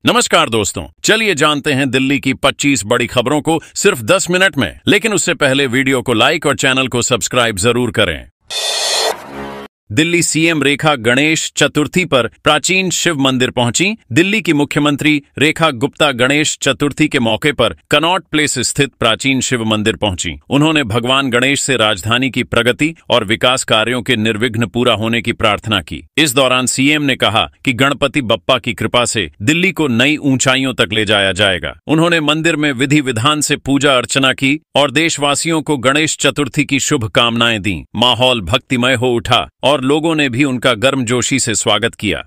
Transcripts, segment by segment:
नमस्कार दोस्तों, चलिए जानते हैं दिल्ली की 25 बड़ी खबरों को सिर्फ 10 मिनट में। लेकिन उससे पहले वीडियो को लाइक और चैनल को सब्सक्राइब जरूर करें। दिल्ली सीएम रेखा गणेश चतुर्थी पर प्राचीन शिव मंदिर पहुंची। दिल्ली की मुख्यमंत्री रेखा गुप्ता गणेश चतुर्थी के मौके पर कनॉट प्लेस स्थित प्राचीन शिव मंदिर पहुंची। उन्होंने भगवान गणेश से राजधानी की प्रगति और विकास कार्यों के निर्विघ्न पूरा होने की प्रार्थना की। इस दौरान सीएम ने कहा कि गणपति बप्पा की कृपा से दिल्ली को नई ऊंचाइयों तक ले जाया जाएगा। उन्होंने मंदिर में विधि विधान से पूजा अर्चना की और देशवासियों को गणेश चतुर्थी की शुभकामनाएं दी। माहौल भक्तिमय हो उठा और लोगों ने भी उनका गर्मजोशी से स्वागत किया।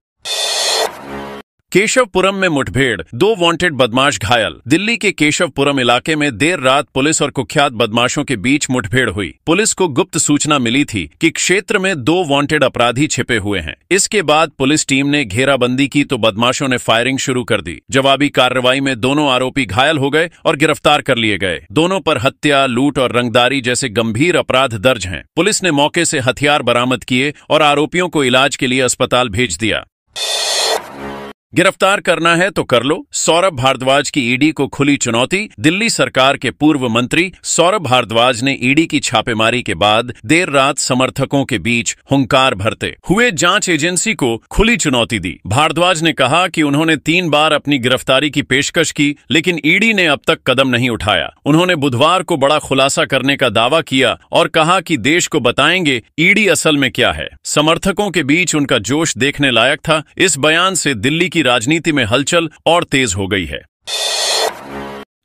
केशवपुरम में मुठभेड़, 2 वांटेड बदमाश घायल। दिल्ली के केशवपुरम इलाके में देर रात पुलिस और कुख्यात बदमाशों के बीच मुठभेड़ हुई। पुलिस को गुप्त सूचना मिली थी कि क्षेत्र में 2 वांटेड अपराधी छिपे हुए हैं। इसके बाद पुलिस टीम ने घेराबंदी की तो बदमाशों ने फायरिंग शुरू कर दी। जवाबी कार्रवाई में दोनों आरोपी घायल हो गए और गिरफ्तार कर लिए गए। दोनों पर हत्या, लूट और रंगदारी जैसे गंभीर अपराध दर्ज हैं। पुलिस ने मौके से हथियार बरामद किए और आरोपियों को इलाज के लिए अस्पताल भेज दिया। गिरफ्तार करना है तो कर लो, सौरभ भारद्वाज की ईडी को खुली चुनौती। दिल्ली सरकार के पूर्व मंत्री सौरभ भारद्वाज ने ईडी की छापेमारी के बाद देर रात समर्थकों के बीच हुंकार भरते हुए जांच एजेंसी को खुली चुनौती दी। भारद्वाज ने कहा कि उन्होंने 3 बार अपनी गिरफ्तारी की पेशकश की, लेकिन ईडी ने अब तक कदम नहीं उठाया। उन्होंने बुधवार को बड़ा खुलासा करने का दावा किया और कहा कि देश को बताएंगे ईडी असल में क्या है। समर्थकों के बीच उनका जोश देखने लायक था। इस बयान से दिल्ली की राजनीति में हलचल और तेज हो गई है।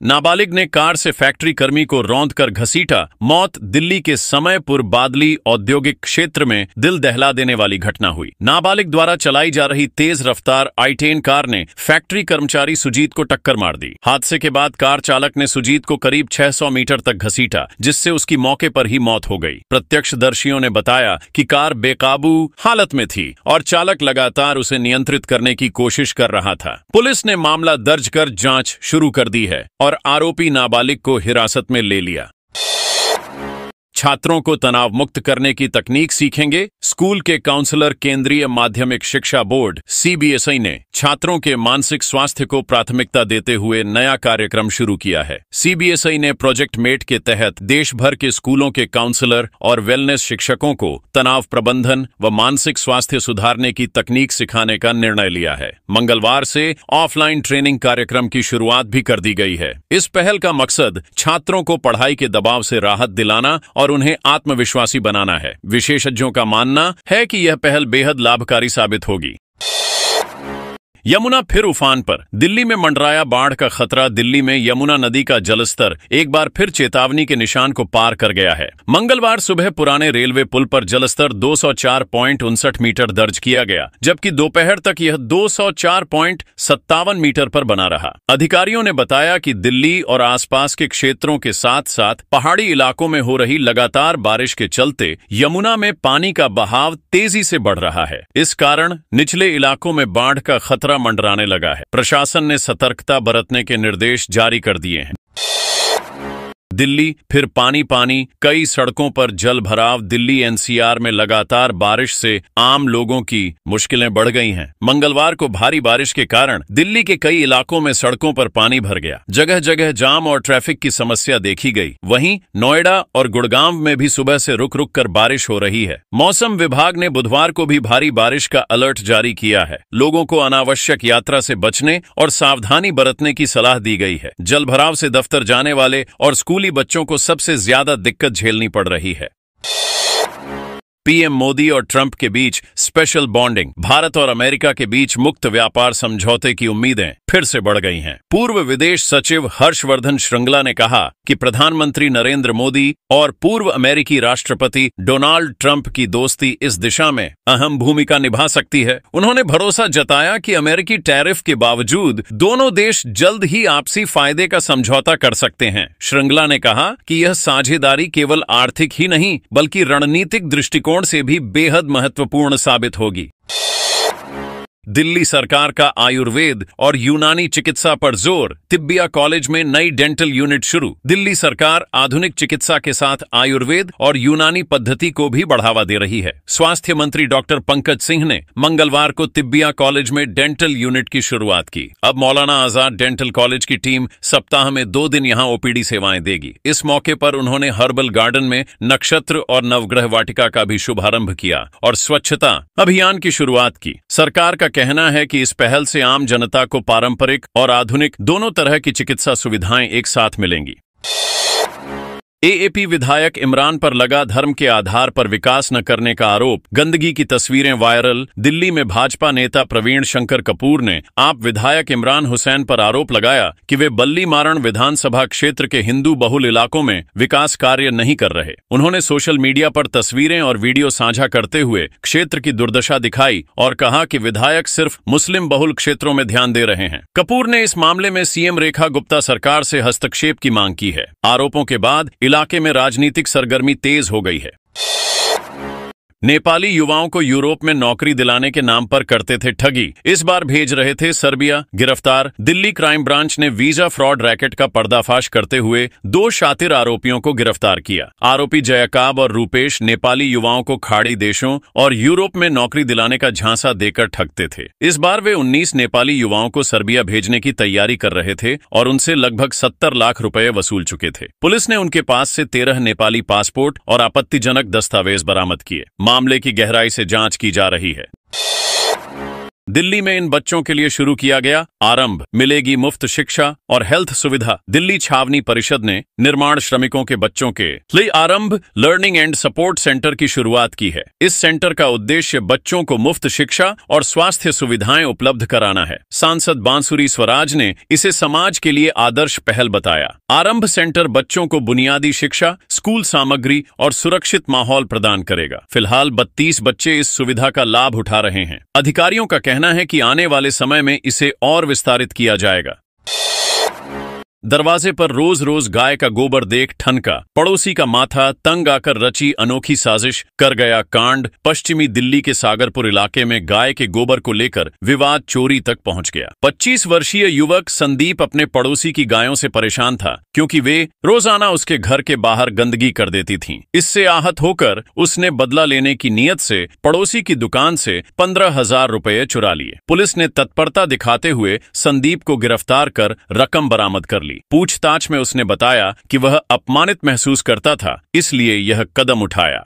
नाबालिग ने कार से फैक्ट्री कर्मी को रौंदकर घसीटा, मौत। दिल्ली के समयपुर बादली औद्योगिक क्षेत्र में दिल दहला देने वाली घटना हुई। नाबालिग द्वारा चलाई जा रही तेज रफ्तार i10 कार ने फैक्ट्री कर्मचारी सुजीत को टक्कर मार दी। हादसे के बाद कार चालक ने सुजीत को करीब 600 मीटर तक घसीटा, जिससे उसकी मौके पर ही मौत हो गई। प्रत्यक्षदर्शियों ने बताया कि कार बेकाबू हालत में थी और चालक लगातार उसे नियंत्रित करने की कोशिश कर रहा था। पुलिस ने मामला दर्ज कर जांच शुरू कर दी है और आरोपी नाबालिग को हिरासत में ले लिया। छात्रों को तनाव मुक्त करने की तकनीक सीखेंगे। स्कूल के काउंसलर केंद्रीय माध्यमिक शिक्षा बोर्ड सीबीएसई ने छात्रों के मानसिक स्वास्थ्य को प्राथमिकता देते हुए नया कार्यक्रम शुरू किया है। सीबीएसई ने प्रोजेक्ट मेट के तहत देश भर के स्कूलों के काउंसलर और वेलनेस शिक्षकों को तनाव प्रबंधन व मानसिक स्वास्थ्य सुधारने की तकनीक सिखाने का निर्णय लिया है। मंगलवार से ऑफलाइन ट्रेनिंग कार्यक्रम की शुरुआत भी कर दी गई है। इस पहल का मकसद छात्रों को पढ़ाई के दबाव से राहत दिलाना और उन्हें आत्मविश्वासी बनाना है। विशेषज्ञों का मानना है कि यह पहल बेहद लाभकारी साबित होगी। यमुना फिर उफान पर, दिल्ली में मंडराया बाढ़ का खतरा। दिल्ली में यमुना नदी का जलस्तर एक बार फिर चेतावनी के निशान को पार कर गया है। मंगलवार सुबह पुराने रेलवे पुल पर जलस्तर 204.59 मीटर दर्ज किया गया, जबकि दोपहर तक यह 204.57 मीटर पर बना रहा। अधिकारियों ने बताया कि दिल्ली और आसपास के क्षेत्रों के साथ साथ पहाड़ी इलाकों में हो रही लगातार बारिश के चलते यमुना में पानी का बहाव तेजी से बढ़ रहा है। इस कारण निचले इलाकों में बाढ़ का खतरा मंडराने लगा है। प्रशासन ने सतर्कता बरतने के निर्देश जारी कर दिए हैं। दिल्ली फिर पानी, कई सड़कों पर जल भराव। दिल्ली एनसीआर में लगातार बारिश से आम लोगों की मुश्किलें बढ़ गई हैं। मंगलवार को भारी बारिश के कारण दिल्ली के कई इलाकों में सड़कों पर पानी भर गया। जगह जगह जाम और ट्रैफिक की समस्या देखी गई। वहीं नोएडा और गुड़गांव में भी सुबह से रुक रुक कर बारिश हो रही है। मौसम विभाग ने बुधवार को भी भारी बारिश का अलर्ट जारी किया है। लोगों को अनावश्यक यात्रा से बचने और सावधानी बरतने की सलाह दी गई है। जल भराव से दफ्तर जाने वाले और स्कूली बच्चों को सबसे ज्यादा दिक्कत झेलनी पड़ रही है। पीएम मोदी और ट्रंप के बीच स्पेशल बॉन्डिंग। भारत और अमेरिका के बीच मुक्त व्यापार समझौते की उम्मीदें फिर से बढ़ गई हैं। पूर्व विदेश सचिव हर्षवर्धन श्रृंगला ने कहा कि प्रधानमंत्री नरेंद्र मोदी और पूर्व अमेरिकी राष्ट्रपति डोनाल्ड ट्रंप की दोस्ती इस दिशा में अहम भूमिका निभा सकती है। उन्होंने भरोसा जताया कि अमेरिकी टैरिफ के बावजूद दोनों देश जल्द ही आपसी फायदे का समझौता कर सकते हैं। श्रृंगला ने कहा कि यह साझेदारी केवल आर्थिक ही नहीं बल्कि रणनीतिक दृष्टिकोण से भी बेहद महत्वपूर्ण साबित होगी। दिल्ली सरकार का आयुर्वेद और यूनानी चिकित्सा पर जोर, तिब्बिया कॉलेज में नई डेंटल यूनिट शुरू। दिल्ली सरकार आधुनिक चिकित्सा के साथ आयुर्वेद और यूनानी पद्धति को भी बढ़ावा दे रही है। स्वास्थ्य मंत्री डॉक्टर पंकज सिंह ने मंगलवार को तिब्बिया कॉलेज में डेंटल यूनिट की शुरुआत की। अब मौलाना आजाद डेंटल कॉलेज की टीम सप्ताह में 2 दिन यहां ओपीडी सेवाएं देगी। इस मौके पर उन्होंने हर्बल गार्डन में नक्षत्र और नवग्रह वाटिका का भी शुभारंभ किया और स्वच्छता अभियान की शुरुआत की। सरकार का कहना है कि इस पहल से आम जनता को पारंपरिक और आधुनिक दोनों तरह की चिकित्सा सुविधाएं एक साथ मिलेंगी। एएपी विधायक इमरान पर लगा धर्म के आधार पर विकास न करने का आरोप, गंदगी की तस्वीरें वायरल। दिल्ली में भाजपा नेता प्रवीण शंकर कपूर ने आप विधायक इमरान हुसैन पर आरोप लगाया कि वे बल्ली मारण विधानसभा क्षेत्र के हिंदू बहुल इलाकों में विकास कार्य नहीं कर रहे। उन्होंने सोशल मीडिया पर तस्वीरें और वीडियो साझा करते हुए क्षेत्र की दुर्दशा दिखाई और कहा कि विधायक सिर्फ मुस्लिम बहुल क्षेत्रों में ध्यान दे रहे हैं। कपूर ने इस मामले में सीएम रेखा गुप्ता सरकार से हस्तक्षेप की मांग की है। आरोपों के बाद इलाके में राजनीतिक सरगर्मी तेज हो गई है। नेपाली युवाओं को यूरोप में नौकरी दिलाने के नाम पर करते थे ठगी, इस बार भेज रहे थे सर्बिया। गिरफ्तार। दिल्ली क्राइम ब्रांच ने वीजा फ्रॉड रैकेट का पर्दाफाश करते हुए 2 शातिर आरोपियों को गिरफ्तार किया। आरोपी जयकाब और रूपेश नेपाली युवाओं को खाड़ी देशों और यूरोप में नौकरी दिलाने का झांसा देकर ठगते थे। इस बार वे 19 नेपाली युवाओं को सर्बिया भेजने की तैयारी कर रहे थे और उनसे लगभग 70 लाख रुपए वसूल चुके थे। पुलिस ने उनके पास से 13 नेपाली पासपोर्ट और आपत्तिजनक दस्तावेज बरामद किए। मामले की गहराई से जांच की जा रही है। दिल्ली में इन बच्चों के लिए शुरू किया गया आरंभ, मिलेगी मुफ्त शिक्षा और हेल्थ सुविधा। दिल्ली छावनी परिषद ने निर्माण श्रमिकों के बच्चों के लिए आरंभ लर्निंग एंड सपोर्ट सेंटर की शुरुआत की है। इस सेंटर का उद्देश्य बच्चों को मुफ्त शिक्षा और स्वास्थ्य सुविधाएं उपलब्ध कराना है। सांसद बांसुरी स्वराज ने इसे समाज के लिए आदर्श पहल बताया। आरंभ सेंटर बच्चों को बुनियादी शिक्षा, स्कूल सामग्री और सुरक्षित माहौल प्रदान करेगा। फिलहाल 32 बच्चे इस सुविधा का लाभ उठा रहे हैं। अधिकारियों का कहना है कि आने वाले समय में इसे और विस्तारित किया जाएगा। दरवाजे पर रोज रोज गाय का गोबर देख ठनका, पड़ोसी का माथा, तंग आकर रची अनोखी साजिश, कर गया कांड। पश्चिमी दिल्ली के सागरपुर इलाके में गाय के गोबर को लेकर विवाद चोरी तक पहुंच गया। 25 वर्षीय युवक संदीप अपने पड़ोसी की गायों से परेशान था क्योंकि वे रोजाना उसके घर के बाहर गंदगी कर देती थीं। इससे आहत होकर उसने बदला लेने की नीयत से पड़ोसी की दुकान से 15,000 रुपए चुरा लिए। पुलिस ने तत्परता दिखाते हुए संदीप को गिरफ्तार कर रकम बरामद कर ली। पूछताछ में उसने बताया कि वह अपमानित महसूस करता था, इसलिए यह कदम उठाया।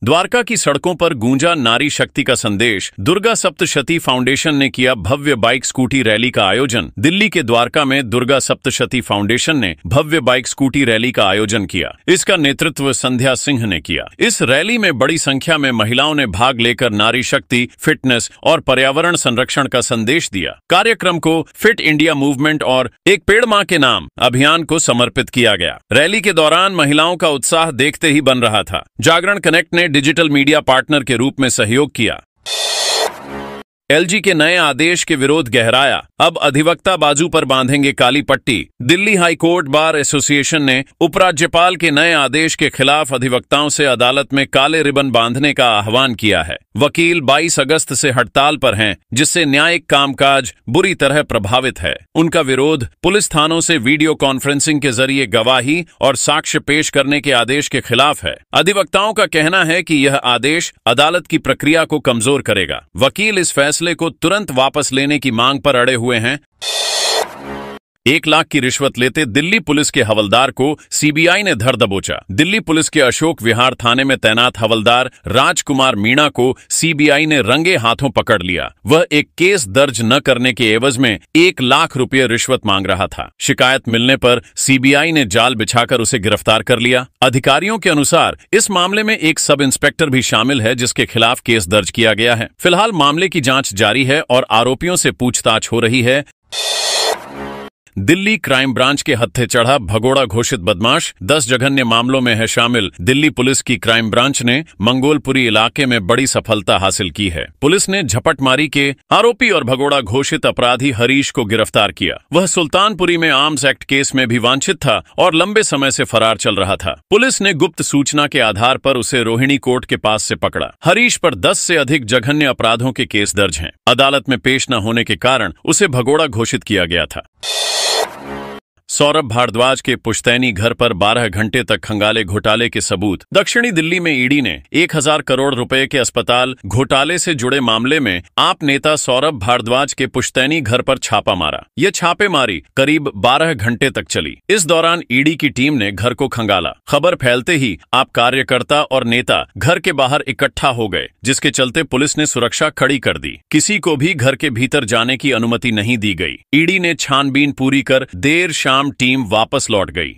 द्वारका की सड़कों पर गूंजा नारी शक्ति का संदेश। दुर्गा सप्तशती फाउंडेशन ने किया भव्य बाइक स्कूटी रैली का आयोजन। दिल्ली के द्वारका में दुर्गा सप्तशती फाउंडेशन ने भव्य बाइक स्कूटी रैली का आयोजन किया। इसका नेतृत्व संध्या सिंह ने किया। इस रैली में बड़ी संख्या में महिलाओं ने भाग लेकर नारी शक्ति, फिटनेस और पर्यावरण संरक्षण का संदेश दिया। कार्यक्रम को फिट इंडिया मूवमेंट और एक पेड़ मां के नाम अभियान को समर्पित किया गया। रैली के दौरान महिलाओं का उत्साह देखते ही बन रहा था। जागरण कनेक्ट ने डिजिटल मीडिया पार्टनर के रूप में सहयोग किया। एलजी के नए आदेश के विरोध गहराया, अब अधिवक्ता बाजू पर बांधेंगे काली पट्टी। Delhi high court bar association ने उपराज्यपाल के नए आदेश के खिलाफ अधिवक्ताओं से अदालत में काले रिबन बांधने का आह्वान किया है। वकील 22 अगस्त से हड़ताल पर हैं, जिससे न्यायिक कामकाज बुरी तरह प्रभावित है। उनका विरोध पुलिस थानों से वीडियो कॉन्फ्रेंसिंग के जरिए गवाही और साक्ष्य पेश करने के आदेश के खिलाफ है। अधिवक्ताओं का कहना है कि यह आदेश अदालत की प्रक्रिया को कमजोर करेगा। वकील इस फैसले को तुरंत वापस लेने की मांग पर अड़े हुए हैं। 1 लाख की रिश्वत लेते दिल्ली पुलिस के हवलदार को सीबीआई ने धर दबोचा। दिल्ली पुलिस के अशोक विहार थाने में तैनात हवलदार राजकुमार मीणा को सीबीआई ने रंगे हाथों पकड़ लिया। वह एक केस दर्ज न करने के एवज में 1 लाख रुपये रिश्वत मांग रहा था। शिकायत मिलने पर सीबीआई ने जाल बिछाकर उसे गिरफ्तार कर लिया। अधिकारियों के अनुसार इस मामले में एक सब इंस्पेक्टर भी शामिल है, जिसके खिलाफ केस दर्ज किया गया है। फिलहाल मामले की जांच जारी है और आरोपियों से पूछताछ हो रही है। दिल्ली क्राइम ब्रांच के हत्थे चढ़ा भगोड़ा घोषित बदमाश 10 जघन्य मामलों में है शामिल। दिल्ली पुलिस की क्राइम ब्रांच ने मंगोलपुरी इलाके में बड़ी सफलता हासिल की है। पुलिस ने झपटमारी के आरोपी और भगोड़ा घोषित अपराधी हरीश को गिरफ्तार किया। वह सुल्तानपुरी में आर्म्स एक्ट केस में भी वांछित था और लंबे समय से फरार चल रहा था। पुलिस ने गुप्त सूचना के आधार पर उसे रोहिणी कोर्ट के पास से पकड़ा। हरीश पर 10 से अधिक जघन्य अपराधों के केस दर्ज हैं। अदालत में पेश न होने के कारण उसे भगोड़ा घोषित किया गया था। सौरभ भारद्वाज के पुश्तैनी घर पर 12 घंटे तक खंगाले घोटाले के सबूत। दक्षिणी दिल्ली में ईडी ने 1000 करोड़ रुपए के अस्पताल घोटाले से जुड़े मामले में आप नेता सौरभ भारद्वाज के पुश्तैनी घर पर छापा मारा। यह छापेमारी करीब 12 घंटे तक चली। इस दौरान ईडी की टीम ने घर को खंगाला। खबर फैलते ही आप कार्यकर्ता और नेता घर के बाहर इकट्ठा हो गए, जिसके चलते पुलिस ने सुरक्षा खड़ी कर दी। किसी को भी घर के भीतर जाने की अनुमति नहीं दी गई। ईडी ने छानबीन पूरी कर देर शाम टीम वापस लौट गई।